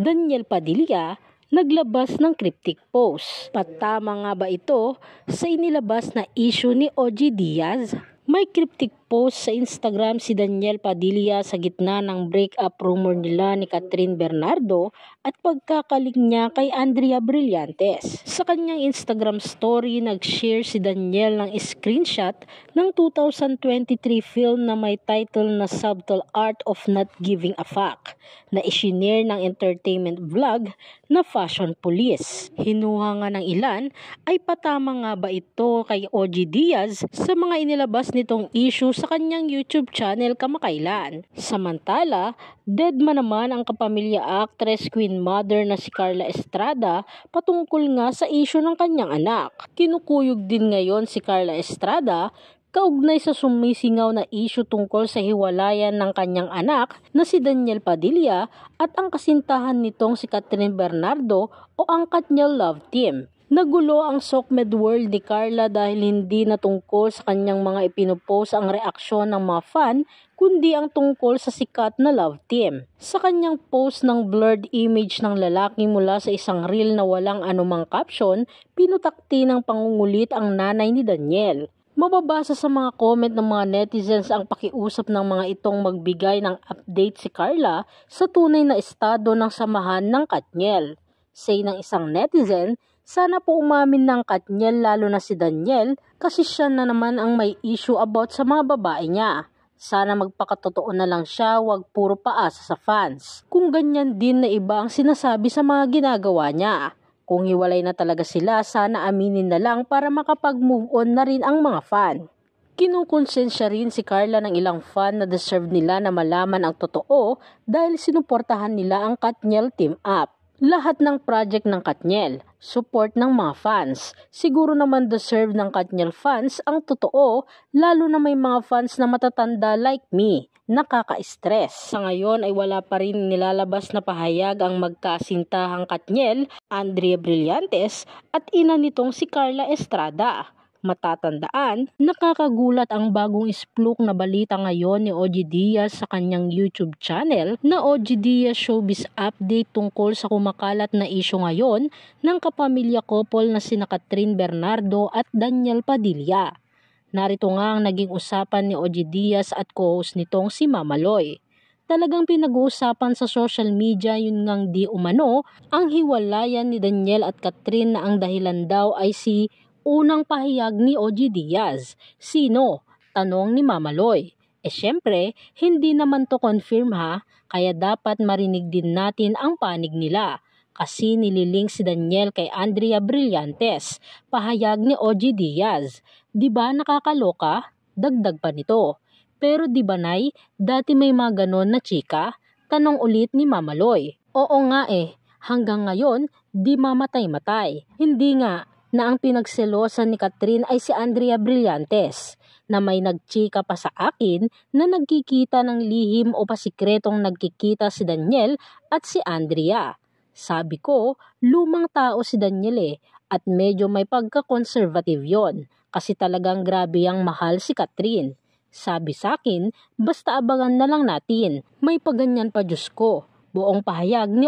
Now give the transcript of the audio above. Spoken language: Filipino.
Daniel Padilla naglabas ng cryptic post. Patama nga ba ito sa inilabas na issue ni OG Diaz? May cryptic post sa Instagram si Daniel Padilla sa gitna ng breakup rumor nila ni Kathryn Bernardo at pagkakalig niya kay Andrea Brillantes. Sa kanyang Instagram story, nag-share si Daniel ng screenshot ng 2023 film na may title na Subtle Art of Not Giving a Fuck na isinare ng entertainment vlog na Fashion Police. Hinuha nga ng ilan ay patama nga ba ito kay OG Diaz sa mga inilabas nitong issue sa kanyang YouTube channel kamakailan. Samantala, deadma naman ang kapamilya actress queen mother na si Carla Estrada patungkol nga sa issue ng kanyang anak. Kinukuyog din ngayon si Carla Estrada kaugnay sa sumisingaw na issue tungkol sa hiwalayan ng kanyang anak na si Daniel Padilla at ang kasintahan nitong si Kathryn Bernardo o ang Katniel Love Team. Nagulo ang SOCMED world ni Carla dahil hindi na tungkol sa kanyang mga ipinopost ang reaksyon ng mga fan, kundi ang tungkol sa sikat na love team. Sa kanyang post ng blurred image ng lalaki mula sa isang reel na walang anumang caption, pinutakti ng pangungulit ang nanay ni Daniel. Mababasa sa mga comment ng mga netizens ang pakiusap ng mga itong magbigay ng update si Carla sa tunay na estado ng samahan ng Katniel. Say ng isang netizen, sana po umamin ng Katniel lalo na si Daniel kasi siya na naman ang may issue about sa mga babae niya. Sana magpakatotoo na lang siya, wag puro paasa sa fans. Kung ganyan din na iba ang sinasabi sa mga ginagawa niya. Kung hiwalay na talaga sila, sana aminin na lang para makapag-move on na rin ang mga fan. Kinukonsensya rin si Carla ng ilang fan na deserve nila na malaman ang totoo dahil sinuportahan nila ang Katniel team up. Lahat ng project ng Katniel, support ng mga fans. Siguro naman deserve ng Katniel fans ang totoo, lalo na may mga fans na matatanda like me. Nakaka-stress. Sa ngayon ay wala pa rin nilalabas na pahayag ang magkasintahang Katniel, Andrea Brillantes at ina nitong si Carla Estrada. Matatandaan, nakakagulat ang bagong isplok na balita ngayon ni OG Diaz sa kanyang YouTube channel na OG Diaz Showbiz Update tungkol sa kumakalat na isyu ngayon ng kapamilya couple na sina Kathryn Bernardo at Daniel Padilla. Narito nga ang naging usapan ni OG Diaz at co-host nitong si Mama Loy. Talagang pinag-uusapan sa social media yun ngang di umano ang hiwalayan ni Daniel at Kathryn na ang dahilan daw ay si unang pahayag ni OG Diaz. Sino? Tanong ni Mama Loy. Syempre, hindi naman to confirm ha, kaya dapat marinig din natin ang panig nila. Kasi nililink si Daniel kay Andrea Brillantes, pahayag ni OG Diaz. Diba nakakaloka? Dagdag pa nito. Pero di ba nay, dati may mga ganon na chika? Tanong ulit ni Mama Loy. Oo nga hanggang ngayon, di mamatay-matay. Hindi nga, na ang pinagselosan ni Kathryn ay si Andrea Brillantes, na may nagchika pa sa akin na nagkikita ng lihim o pasikretong nagkikita si Daniel at si Andrea. Sabi ko, lumang tao si Daniel at medyo may pagka-conservative yon kasi talagang grabe ang mahal si Kathryn. Sabi sa akin, basta abangan na lang natin, may paganyan pa Diyos ko. Buong pahayag ni